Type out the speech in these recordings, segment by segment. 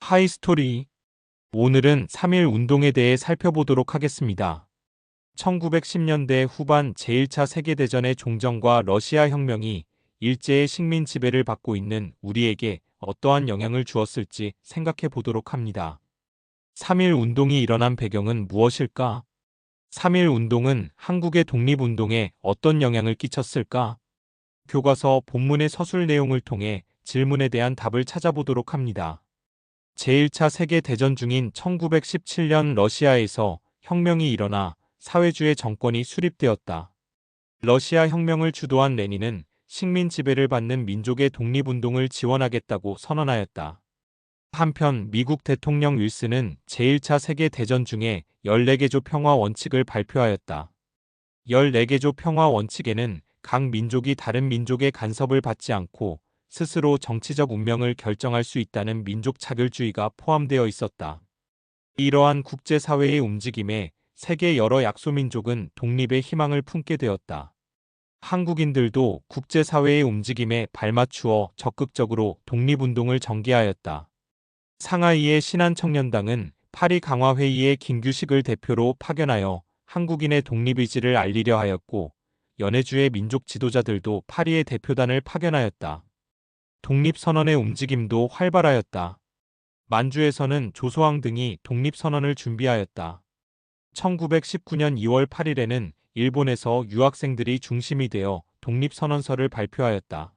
하이스토리. 오늘은 3.1 운동에 대해 살펴보도록 하겠습니다. 1910년대 후반 제1차 세계대전의 종전과 러시아 혁명이 일제의 식민 지배를 받고 있는 우리에게 어떠한 영향을 주었을지 생각해 보도록 합니다. 3.1 운동이 일어난 배경은 무엇일까? 3.1 운동은 한국의 독립운동에 어떤 영향을 끼쳤을까? 교과서 본문의 서술 내용을 통해 질문에 대한 답을 찾아보도록 합니다. 제1차 세계대전 중인 1917년 러시아에서 혁명이 일어나 사회주의 정권이 수립되었다. 러시아 혁명을 주도한 레닌은 식민 지배를 받는 민족의 독립운동을 지원하겠다고 선언하였다. 한편 미국 대통령 윌슨은 제1차 세계대전 중에 14개조 평화 원칙을 발표하였다. 14개조 평화 원칙에는 각 민족이 다른 민족의 간섭을 받지 않고 스스로 정치적 운명을 결정할 수 있다는 민족 차별주의가 포함되어 있었다. 이러한 국제사회의 움직임에 세계 여러 약소민족은 독립의 희망을 품게 되었다. 한국인들도 국제사회의 움직임에 발맞추어 적극적으로 독립운동을 전개하였다. 상하이의 신한청년당은 파리 강화회의의 김규식을 대표로 파견하여 한국인의 독립의지를 알리려 하였고, 연해주의 민족 지도자들도 파리의 대표단을 파견하였다. 독립선언의 움직임도 활발하였다. 만주에서는 조소왕 등이 독립선언을 준비하였다. 1919년 2월 8일에는 일본에서 유학생들이 중심이 되어 독립선언서를 발표하였다.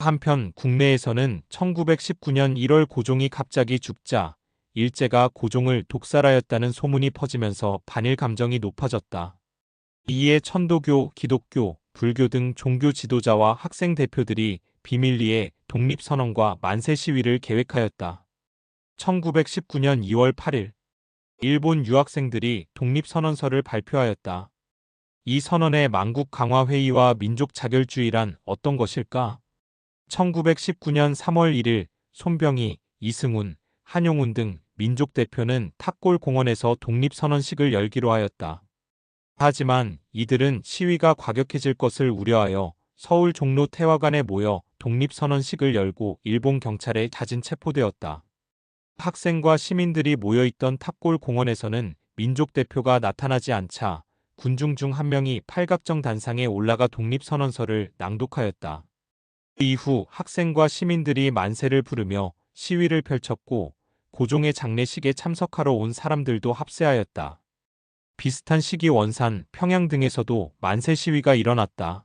한편 국내에서는 1919년 1월 고종이 갑자기 죽자 일제가 고종을 독살하였다는 소문이 퍼지면서 반일 감정이 높아졌다. 이에 천도교, 기독교, 불교 등 종교 지도자와 학생 대표들이 비밀리에 독립선언과 만세 시위를 계획하였다. 1919년 2월 8일, 일본 유학생들이 독립선언서를 발표하였다. 이 선언의 만국 강화 회의와 민족 자결주의란 어떤 것일까? 1919년 3월 1일 손병희, 이승훈, 한용운 등 민족 대표는 탑골 공원에서 독립선언식을 열기로 하였다. 하지만 이들은 시위가 과격해질 것을 우려하여 서울 종로 태화관에 모여 독립선언식을 열고 일본 경찰에 자진 체포되었다. 학생과 시민들이 모여있던 탑골 공원에서는 민족 대표가 나타나지 않자 군중 중 한 명이 팔각정 단상에 올라가 독립선언서를 낭독하였다. 이후 학생과 시민들이 만세를 부르며 시위를 펼쳤고 고종의 장례식에 참석하러 온 사람들도 합세하였다. 비슷한 시기 원산, 평양 등에서도 만세 시위가 일어났다.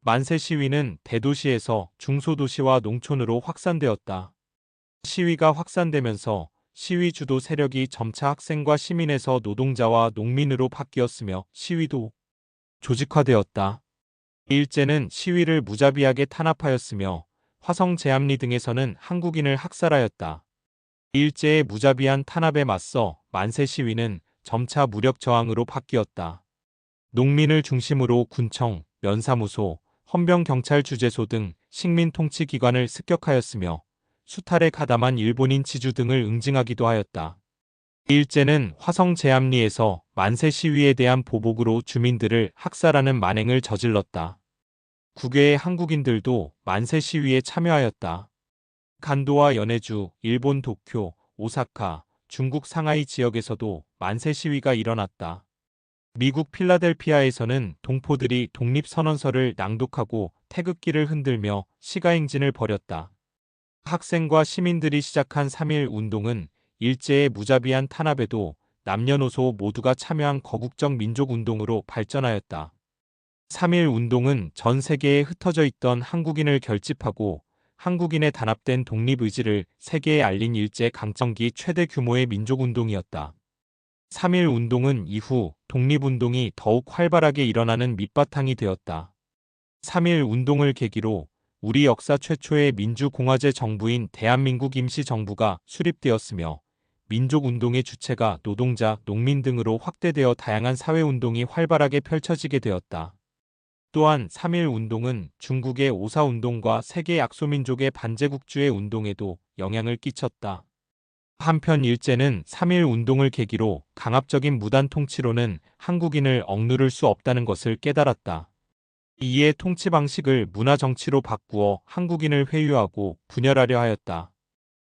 만세 시위는 대도시에서 중소도시와 농촌으로 확산되었다. 시위가 확산되면서 시위 주도 세력이 점차 학생과 시민에서 노동자와 농민으로 바뀌었으며 시위도 조직화되었다. 일제는 시위를 무자비하게 탄압하였으며 화성 제암리 등에서는 한국인을 학살하였다. 일제의 무자비한 탄압에 맞서 만세 시위는 점차 무력 저항으로 바뀌었다. 농민을 중심으로 군청, 면사무소, 헌병경찰주재소 등 식민통치기관을 습격하였으며 수탈에 가담한 일본인 지주 등을 응징하기도 하였다. 일제는 화성 제암리에서 만세 시위에 대한 보복으로 주민들을 학살하는 만행을 저질렀다. 국외의 한국인들도 만세 시위에 참여하였다. 간도와 연해주, 일본 도쿄, 오사카, 중국 상하이 지역에서도 만세 시위가 일어났다. 미국 필라델피아에서는 동포들이 독립선언서를 낭독하고 태극기를 흔들며 시가행진을 벌였다. 학생과 시민들이 시작한 3.1 운동은 일제의 무자비한 탄압에도 남녀노소 모두가 참여한 거국적 민족운동으로 발전하였다. 3.1 운동은 전 세계에 흩어져 있던 한국인을 결집하고 한국인의 단합된 독립의지를 세계에 알린 일제 강점기 최대 규모의 민족운동이었다. 3.1 운동은 이후 독립운동이 더욱 활발하게 일어나는 밑바탕이 되었다. 3.1 운동을 계기로 우리 역사 최초의 민주공화제 정부인 대한민국 임시정부가 수립되었으며 민족운동의 주체가 노동자, 농민 등으로 확대되어 다양한 사회운동이 활발하게 펼쳐지게 되었다. 또한 3.1 운동은 중국의 오사운동과 세계 약소민족의 반제국주의 운동에도 영향을 끼쳤다. 한편 일제는 3.1 운동을 계기로 강압적인 무단 통치로는 한국인을 억누를 수 없다는 것을 깨달았다. 이에 통치 방식을 문화 정치로 바꾸어 한국인을 회유하고 분열하려 하였다.